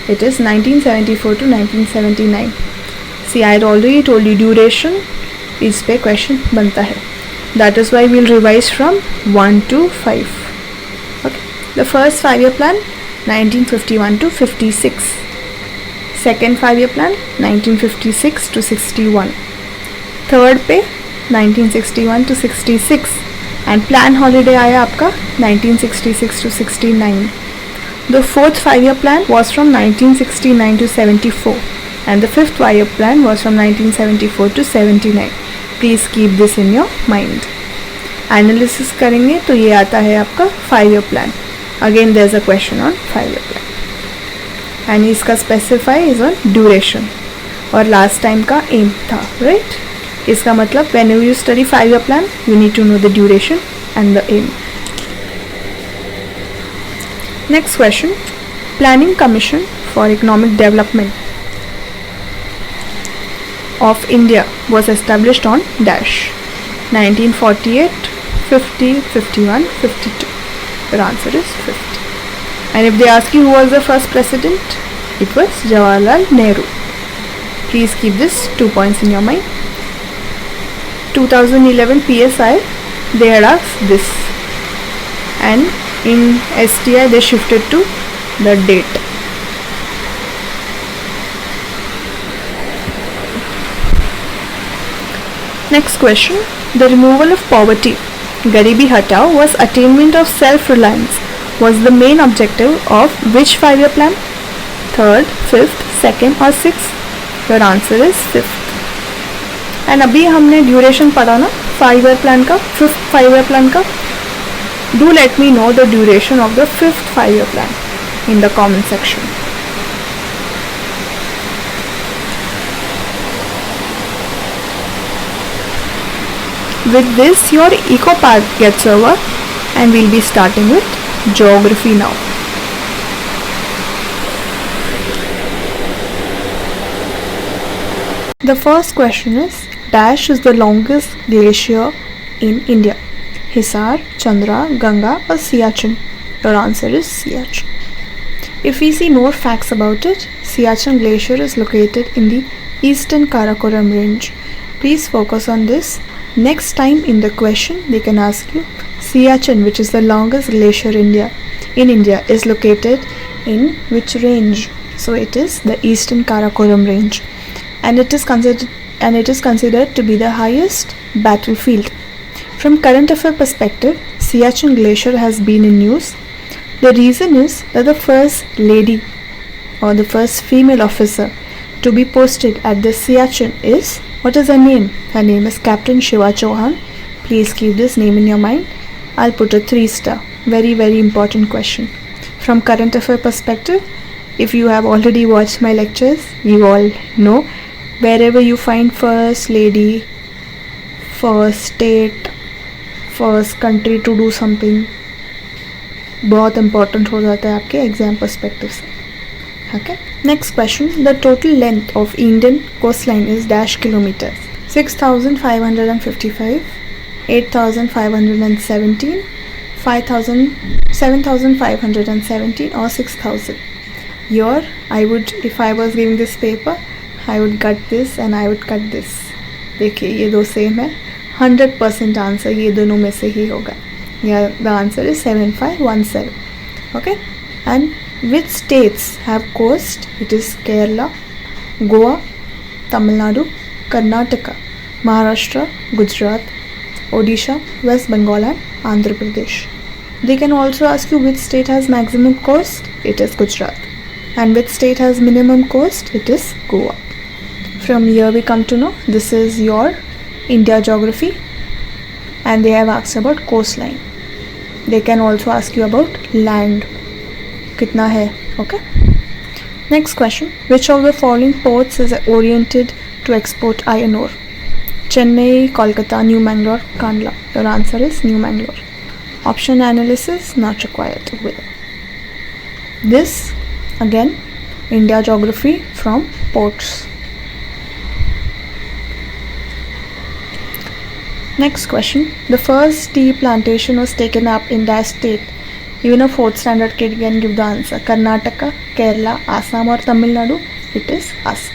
It is 1974 to 1979. See, I had already told you duration इस पे question बनता है. That is why we will revise from 1 to 5. Okay. The first 5-year plan 1951 to 56. Second 5-year plan 1956 to 61. Third पे 1961 to 66 and plan holiday आया आपका 1966 to 69. The fourth 5-year plan was from 1969 to 74 and the fifth 5-year plan was from 1974 to 79. Please keep this in your mind. Analysis करेंगे तो ये आता है आपका 5-year plan. Again there is a question on 5-year plan. And इसका specify is on duration. और last time का aim था, right? इसका मतलब whenever you study 5-year plan, you need to know the duration and the aim. Next question. Planning Commission for Economic Development of India was established on dash 1948, 50, 51, 52. Your answer is 50. And if they ask you who was the first president, it was Jawaharlal Nehru. Please keep this 2 points in your mind. 2011 PSI, they had asked this, and in STI they shifted to the date. Next question. The removal of poverty, Garibi Hatao, was attainment of self-reliance, was the main objective of which 5-year plan? Third, fifth, second or sixth? Your answer is fifth. And अभी हमने duration पढ़ा ना 5-year plan का, fifth 5-year plan का. Do let me know the duration of the fifth 5-year plan in the comment section. With this your eco part gets over and we'll be starting with geography now. The first question is, dash is the longest glacier in India? Hisar, Chandra, Ganga or Siachen? Your answer is Siachen. If we see more facts about it, Siachen Glacier is located in the eastern Karakoram range. Please focus on this. Next time in the question they can ask you Siachen, which is the longest glacier in India, is located in which range? So it is the eastern Karakoram range. And it is considered to be the highest battlefield. From current affair perspective, Siachen Glacier has been in news. The reason is that the first lady or the first female officer to be posted at the Siachen is, what is her name? Her name is Captain Shiva Chauhan. Please keep this name in your mind. I'll put a 3-star. Very, very important question. From current affair perspective, if you have already watched my lectures, you all know wherever you find first lady, first state, first country to do something, बहुत important हो जाता है आपके exam perspective से. Okay. Next question. The total length of Indian coastline is dash kilometers. 6,555, 8,517, 7,517 or 6,000. Here I would, if I was giving this paper, I would cut this and I would cut this. देखिए ये दो same है. 100% answer ये दोनों में से ही होगा. Yeah, the answer is 7517. Okay. And which states have coast? It is Kerala, Goa, Tamil Nadu, Karnataka, Maharashtra, Gujarat, Odisha, West Bengal and Andhra Pradesh. They can also ask you which state has maximum coast? It is Gujarat. And which state has minimum coast? It is Goa. From here we come to know this is your India geography and they have asked about coastline. They can also ask you about land. Kitna hai? Okay. Next question. Which of the following ports is oriented to export iron ore? Chennai, Kolkata, New Mangalore, Kandla. Your answer is New Mangalore. Option analysis not required. This again India geography from ports. Next question. The first tea plantation was taken up in dash state. Even a 4th standard kid can give the answer. Karnataka, Kerala, Assam or Tamil Nadu. It is Assam.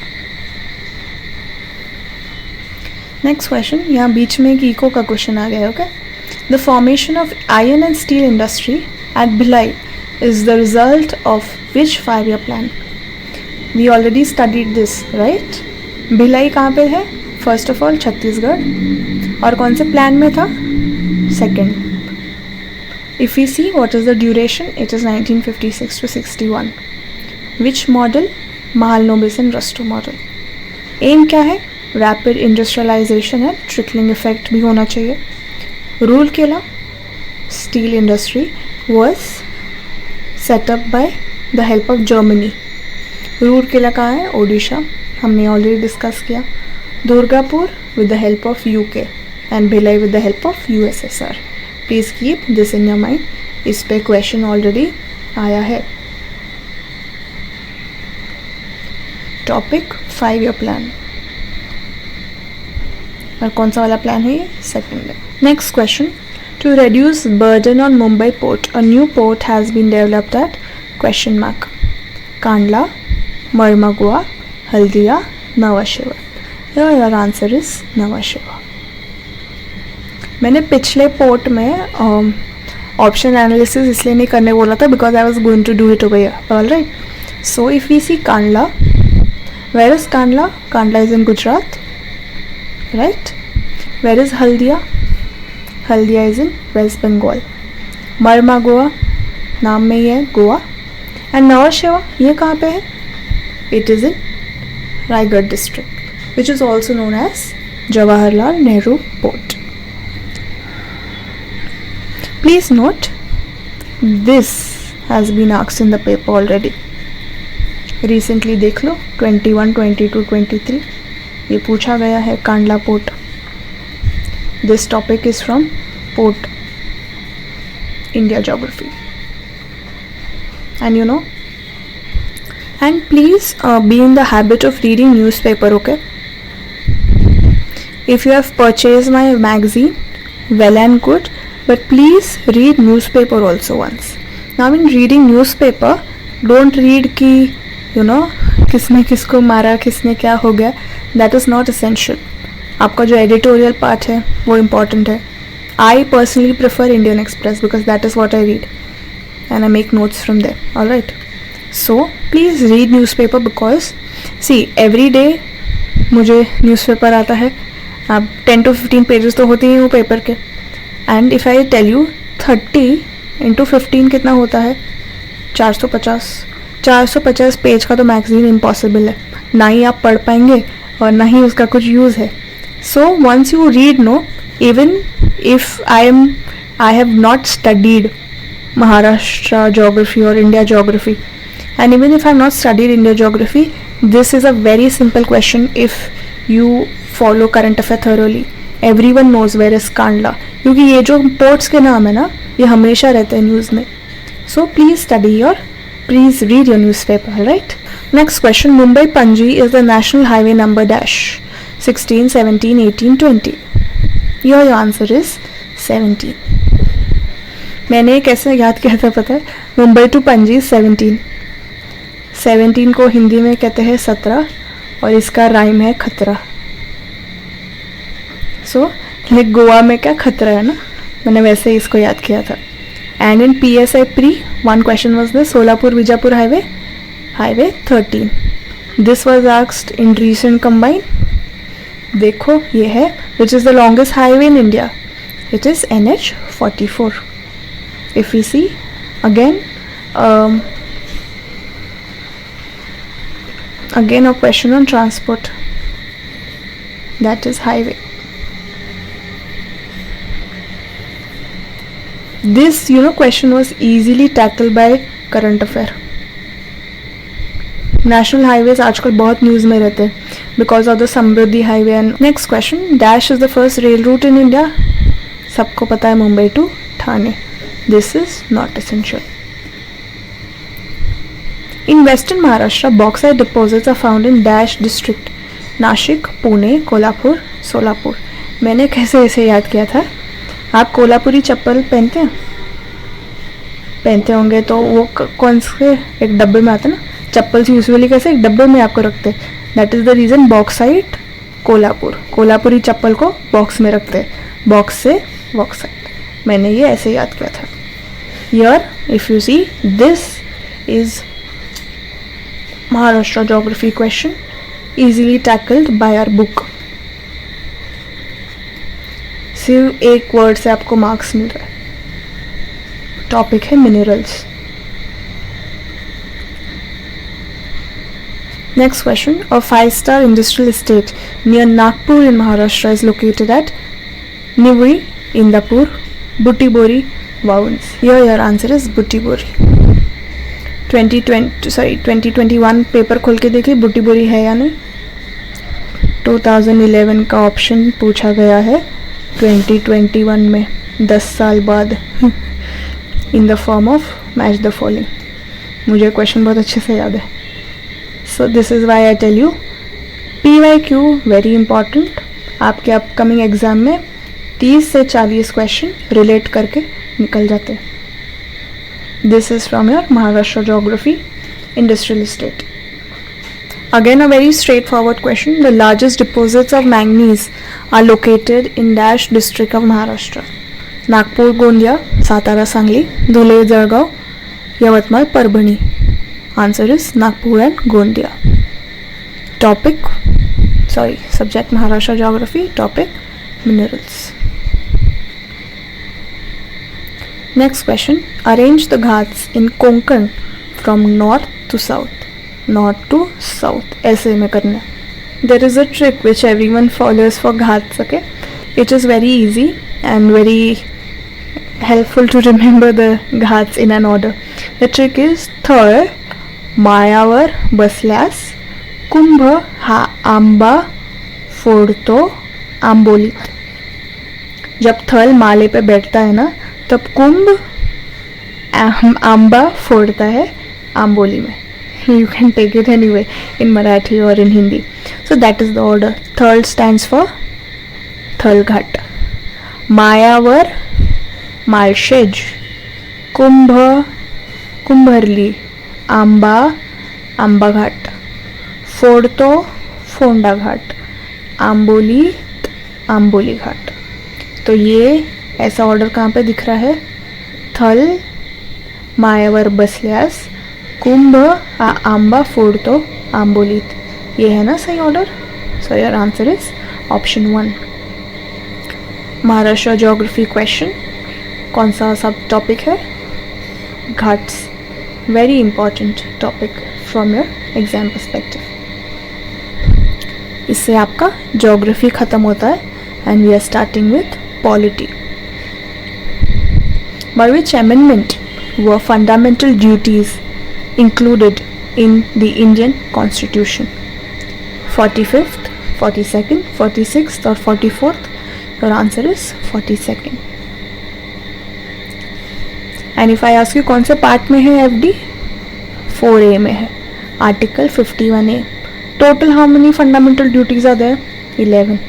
Next question. यहाँ बीच में एक eco का question आ गया. Okay. The formation of iron and steel industry at Bhilai is the result of which 5-year plan? We already studied this, right? Bhilai कहाँ पे है? First of all Chhattisgarh, और कौन से प्लान में था? Second. If we see what is the duration, it is 1956 to 61. Which model? Mahalanobis and Rostow model. Aim क्या है? रैपिड इंडस्ट्रियलाइजेशन है, ट्रिकलिंग इफेक्ट भी होना चाहिए. Rourkela steel industry was set up by the help of Germany. Rourkela कहाँ है? ओडिशा, हमने already discuss किया. Durgapur with the help of UK and Bhilai with the help of USSR. Please keep this in your mind. इस पे क्वेश्चन ऑलरेडी आया है. Topic 5 year plan. और कौन सा वाला प्लान है ये? सेकंड है. Next question. To reduce burden on Mumbai port a new port has been developed at question mark. Kandla, Marmagao, Haldia, Nhava Sheva. Your answer is नवा शिवा. मैंने पिछले पोर्ट में ऑप्शन एनालिसिस इसलिए नहीं करने बोला था because I was going to do it over here. Alright. So if we see Kandla, where is Kandla? Kandla is in Gujarat, right? Where is Haldia? Haldia is in West Bengal. Marmagua नाम में ही है, Goa. And नवा शिवा ये कहाँ पे है? It is in Raigad district which is also known as Jawaharlal Nehru port. Please note this has been asked in the paper already. Recently देख लो 21, 22, 23 ये पूछा गया है. Kandla port. This topic is from port India geography. And you know, and please be in the habit of reading newspaper. Okay, if you have purchase my magazine, well and good, but please read newspaper also once. Now in reading newspaper, don't read कि you know किसने किसको मारा, किसने क्या हो गया. That is not essential. आपका जो editorial part है वो important है. I personally prefer Indian Express because that is what I read and I make notes from there. Alright. So please read newspaper because see every day मुझे newspaper आता है. अब 10 to 15 pages तो होते ही वो पेपर के. And if I tell you 30 into 15 कितना होता है? 450 पेज का तो मैगजीन इम्पॉसिबल है. ना ही आप पढ़ पाएंगे और ना ही उसका कुछ यूज़ है. So once you read know, even if I have not studied Maharashtra geography और India geography, and even if I have not studied India geography, this is a very simple question if you follow current affair thoroughly. Everyone knows where is Kandla, क्योंकि ये जो ports के नाम है ना ये हमेशा रहते हैं न्यूज़ में. सो प्लीज स्टडी और please read your news paper. Right. Next question. Mumbai Panaji is the national highway number dash 16, 17, 18, 20. Your answer is 17. मैंने कैसे याद किया था पता है? मुंबई टू पणजी 17. 17 को हिंदी में कहते हैं 17 और इसका राइम है खतरा. सो लाइक गोवा में क्या खतरा है ना, मैंने वैसे ही इसको याद किया था. And in PSI pre one question was the Solapur Vijapur highway 13. This was asked in recent combine. देखो ये है which is the longest highway in India. It is NH 44. If we see again a question on transport, that is highway. This question was easily tackled by current affair. National highways आजकल बहुत news में रहते हैं because of the Samruddhi highway. And next question. Dash is the first rail route in India. सबको पता है Mumbai to Thane. This is not essential. In western Maharashtra, bauxite deposits are found in dash district. Nashik, Pune, Kolhapur, Solapur. मैंने कैसे ऐसे याद किया था? आप कोल्हापुरी चप्पल पहनते होंगे तो वो कौन से एक डब्बे में आते ना. चप्पल यूजुअली कैसे एक डब्बे में आपको रखते. That is the reason bauxite Kolhapur. Kolhapuri चप्पल को बॉक्स में रखते हैं, बॉक्स से बॉक्साइट. मैंने ये ऐसे याद किया था. Here if you see this is Maharashtra geography question easily tackled by our book. सिर्फ एक वर्ड से आपको मार्क्स मिल रहा है. टॉपिक है minerals. Next question. A 5-star industrial estate near Nagpur in Maharashtra is located at Nivri, Indapur, Butibori, Vauns. Here your answer is Butibori. 2021 paper खोल के देखिए बुटीबोरी है या नहीं. 2011 का ऑप्शन पूछा गया है 2021 में, 10 साल बाद. In the form of match the following. मुझे क्वेश्चन बहुत अच्छे से याद है. So this is why I tell you PYQ very important. आपके अपकमिंग एग्जाम में 30 से 40 क्वेश्चन रिलेट करके निकल जाते हैं. This is from your Maharashtra geography industrial estate. Again a very straightforward question. The largest deposits of manganese are located in dash district of Maharashtra. Nagpur, Gondia, Satara, Sangli, Dhule, Jalgaon, Yavatmal, Parbhani. Answer is Nagpur and Gondia. Subject Maharashtra geography. Topic minerals. Next question. Arrange the ghats in Konkan from north to south. North to south. ऐसे में करना है. There is a trick which everyone follows for ghats. Okay, it is very easy and very helpful to remember the ghats in an order. The trick is थळ माळावर बसल्यास कुंभ हा आंबा फोड़तो आंबोलीत. जब थल माले पे बैठता है ना तब कुंभ आंबा फोड़ता है आंबोली में. You can take it anyway in Marathi or in Hindi. So that is the order. Third stands for Thalghat. Mayavar Malshej. Kumbh Kumbharli. Amba Ambaghat. Fodto Fondaghat. आम्बोली आम्बोली घाट. तो ये ऐसा ऑर्डर कहाँ पे दिख रहा है? थल मायावर बसल्यास कुंभ आंबा फोड़तो आंबोलीत. ये है ना सही order. So your answer is option 1. Maharashtra geography question. कौन सा सब टॉपिक है? Ghats. Very important topic from your exam perspective. इससे आपका ज्योग्राफी खत्म होता है and we are starting with polity. By which amendment were fundamental duties included in the Indian Constitution? 45th, 42nd, 46th or 44th? Your answer is 42nd. And if I ask you कौन से part में है FD? 4A में है. Article 51A. Total how many fundamental duties are there? 11.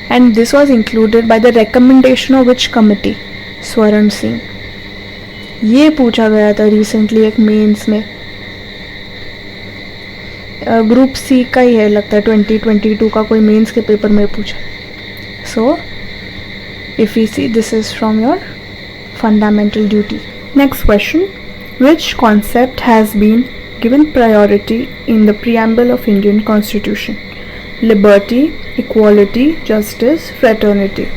And this was included by the recommendation of which committee? स्वर्ण सिंह. ये पूछा गया था रिसेंटली एक मेंस में. ग्रुप सी का ही है लगता है. 2022 का कोई मेंस के पेपर में पूछा. So if you see this is from your fundamental duty. Next question. Which concept has been given priority in the preamble of Indian constitution? Liberty, equality, justice, fraternity.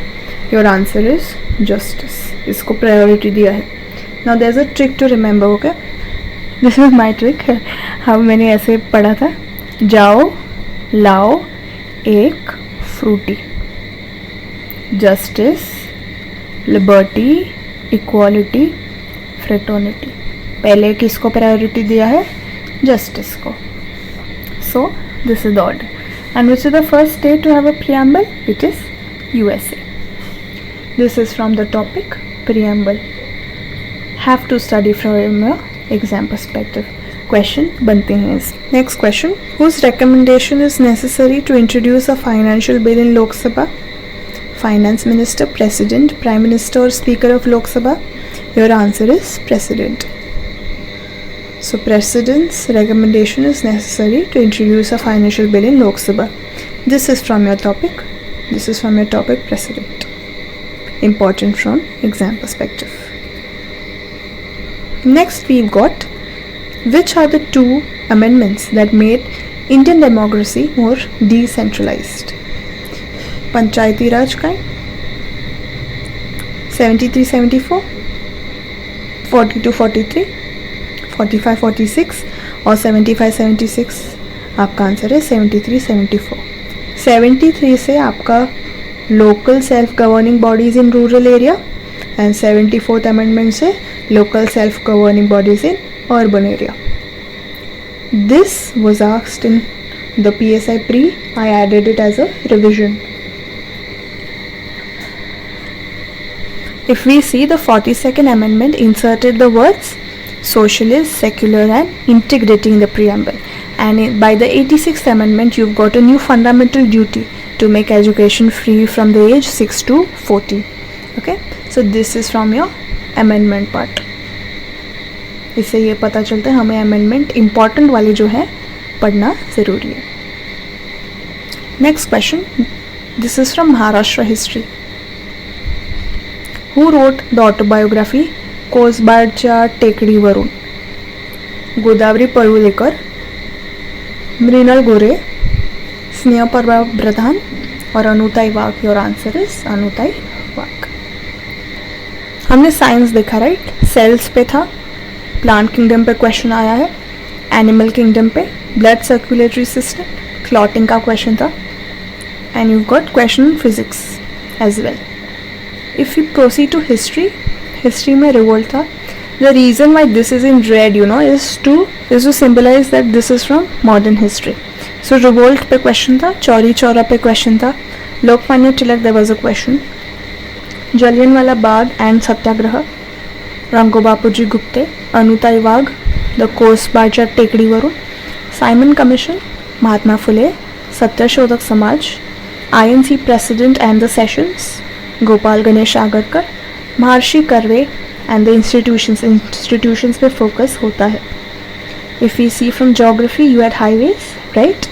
Your answer is justice. इसको priority दिया है. Now there is a trick to remember. Okay, this is my trick. हम मैंने ऐसे पढ़ा था. जाओ लाओ एक Frooti. Justice, liberty, equality, fraternity. पहले किसको प्रायोरिटी दिया है? जस्टिस को. So this is the order. And which is the first state to have a preamble? It is USA. This is from the topic preamble. Have to study from your exam perspective. Question बनते हैं इस. Next question. Whose recommendation is necessary to introduce a financial bill in Lok Sabha? Finance Minister, President, Prime Minister or Speaker of Lok Sabha? Your answer is President. So President's recommendation is necessary to introduce a financial bill in Lok Sabha. This is from your topic. This is from your topic President. Important from exam perspective. Next we've got, which are the two amendments that made Indian democracy more decentralized? Panchayati Raj kind, 73-74, 42-43, 45-46 और 75-76. आपका answer है 73-74. 73 से आपका local self governing bodies in rural area and 74th amendment से local self governing bodies in urban area. This was asked in the PSI pre. I added it as a revision. If we see, the 42nd amendment inserted the words socialist, secular and integrating the preamble, and by the 86th amendment you've got a new fundamental duty to make education free from the age 6 to 40. Okay, so this is from your amendment part. इससे ये पता चलता है हमें amendment important वाले जो है पढ़ना ज़रूरी है. Next question, this is from Maharashtra history. Who wrote the autobiography कोसबाडच्या टेकडीवरून? गोदावरी पळुलेकर, मृणाल गोरे, स्नेहप्रभा प्रधान और Anutai Wagh. Your answer is Anutai Wagh. हमने साइंस देखा, राइट? सेल्स पे था, प्लांट किंगडम पे क्वेश्चन आया है, एनिमल किंगडम पे ब्लड सर्कुलेटरी सिस्टम, क्लॉटिंग का क्वेश्चन था, and you got question in physics as well. If you proceed to history, history में रिवोल्ट था. The reason why this is in red you know is to symbolize that this is from modern history. So revolt पे question था, चौरी चौरा पे question था, Lokmanya Tilak there was a question, Jallianwala Bagh and Satyagraha, रंगो बापूजी Gupte, Anutai Wagh, the कोसबाडच्या टेकडीवरून, Simon Commission, Mahatma Phule, Satyashodhak Samaj, INC president and the sessions, Gopal Ganesh Agarkar, Maharshi Karve and the institutions पे focus होता है. If you see from geography you had highways, right,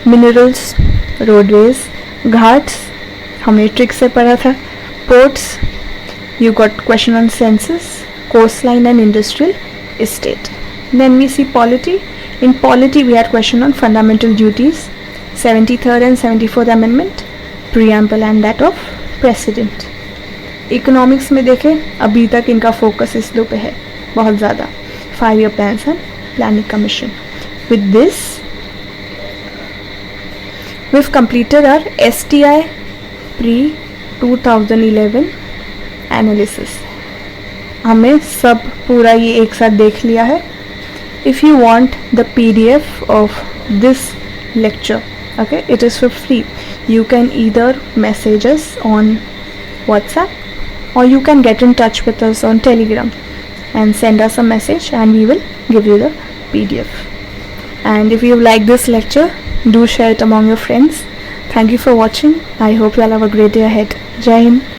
minerals, roadways, ghats हमने ट्रिक से पढ़ा था, ports, you got question on census, coastline and industrial estate. Then we see polity. In polity we had question on fundamental duties, 73rd and 74th amendment, preamble and that of president. Economics में देखें, अभी तक इनका focus इस दो पे है बहुत ज़्यादा, 5-year plans and planning commission. With this we've completed our STI pre 2011 analysis. हमें सब पूरा ये एक साथ देख लिया है. If you want the PDF of this lecture, okay, it is for free. You can either message us on WhatsApp or you can get in touch with us on Telegram and send us a message and we will give you the PDF. And if you like this lecture, do share it among your friends. Thank you for watching. I hope you all have a great day ahead. Jai Hind.